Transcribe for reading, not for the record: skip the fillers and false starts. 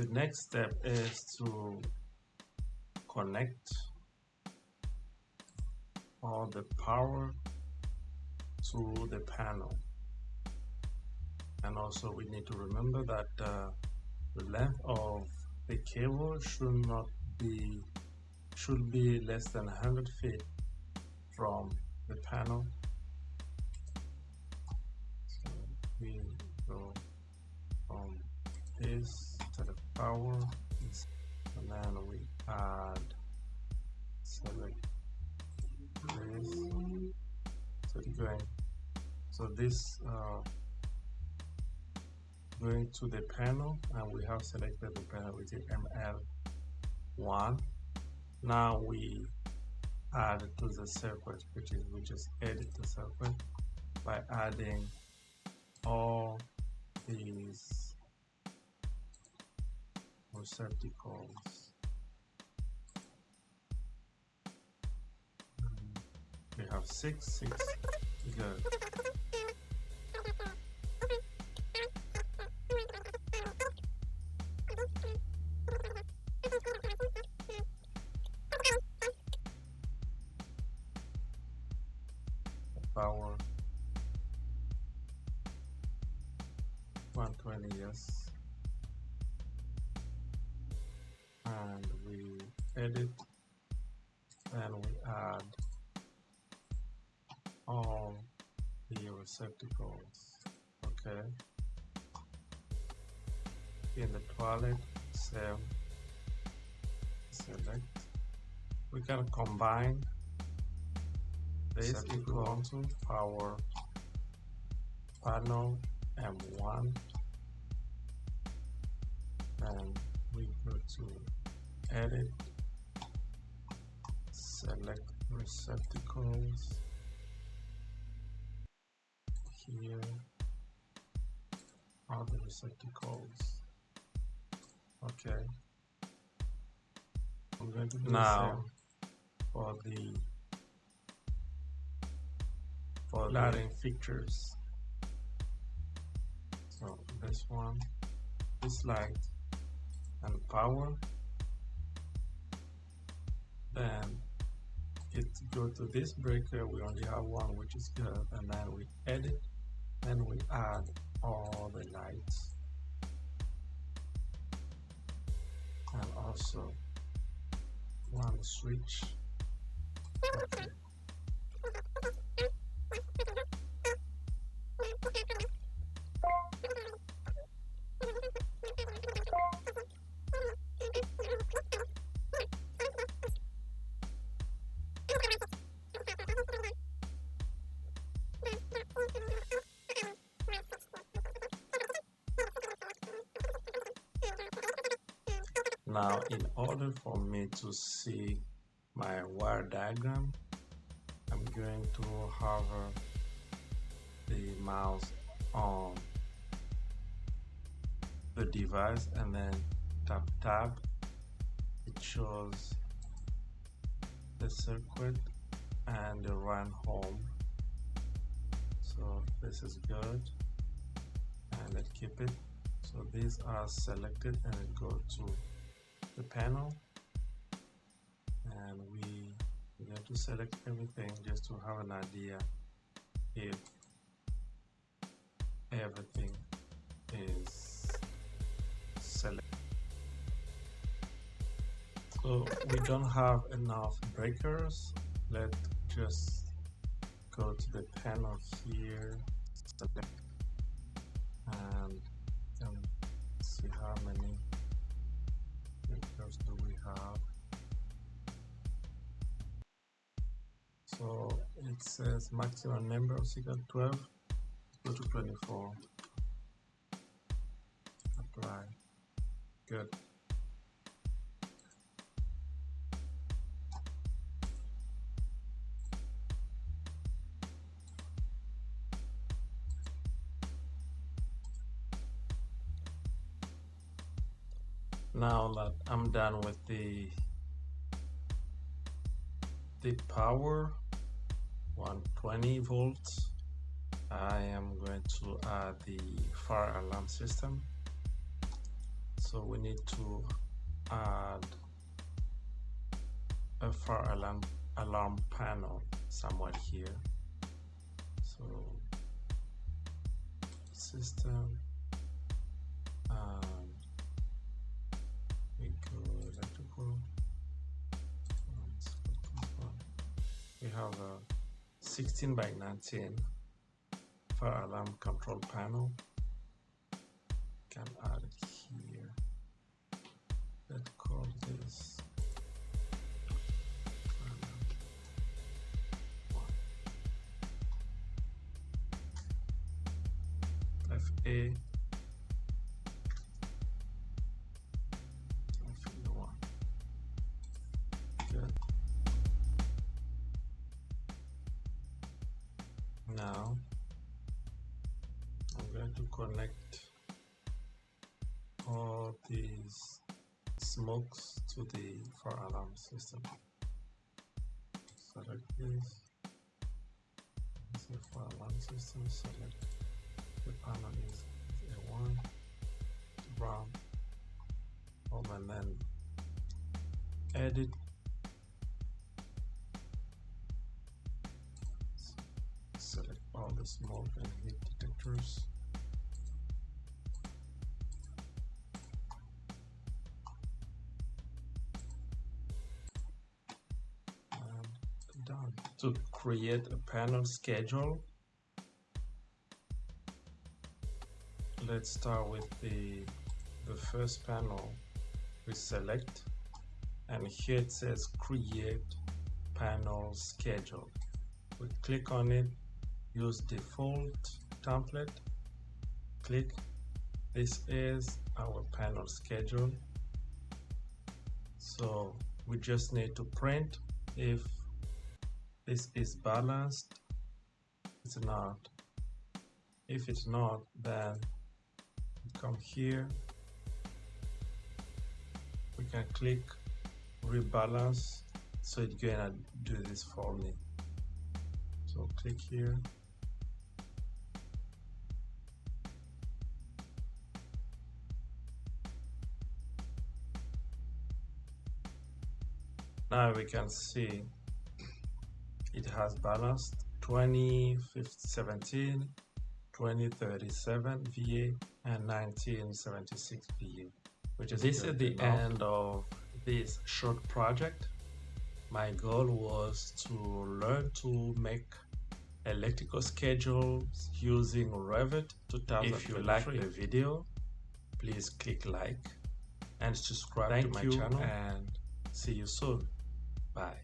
The next step is to connect all the power to the panel. And also we need to remember that the length of the cable should be less than 100 feet from the panel. So we go from this to the power, and then we add, select this, so this going to the panel, and we have selected the panel with the ML1. Now we add to the circuit, which is we just edit the circuit by adding all these receptacles. We have six, good. Power 120, yes, and we edit and we add all the receptacles. Okay, in the toilet, save, select. We can combine this if we want to. Power panel M1, and we go to edit, select receptacles here, all the receptacles. Okay, I'm going to do now for the lighting fixtures. So this one, this light and power, then it go to this breaker. We only have one, which is good, and then we edit and we add all the lights, and also one switch. Okay. Now, in order for me to see my wire diagram, I'm going to hover the mouse on the device and then tap tab. It shows the circuit and the run home. So this is good, and let's keep it. So these are selected, and it go to the panel, and we're going to select everything just to have an idea if everything is selected. So we don't have enough breakers. Let's just go to the panel here, select, and see how many breakers do we have. So it says maximum number of circuit 12, go to 24, apply, good. Now that I'm done with the power 120 volts, I am going to add the fire alarm system. So we need to add a fire alarm panel somewhere here. So system, and we go electrical. We have a 16 by 19 fire alarm control panel. Can add it here. Let's call this FA FA1. Good. Now I'm going to connect all these smokes to the fire alarm system. Select this. It's the fire alarm system. Select the panel is A1, brown, and then edit. Select all the smoke and heat detectors. And done. To create a panel schedule, let's start with the first panel. We select, and here it says create panel schedule. We click on it, use default template, click. This is our panel schedule. So we just need to print if this is balanced. It's not. If it's not, then come here, we can click rebalance, so it's gonna do this for me. So click here, now we can see it has balanced 2017, 2037 VA and 1976 VA, which is this is the end of this short project. My goal was to learn to make electrical schedules using Revit 2023. If you like the video, please click like and subscribe to my channel, and see you soon. Bye.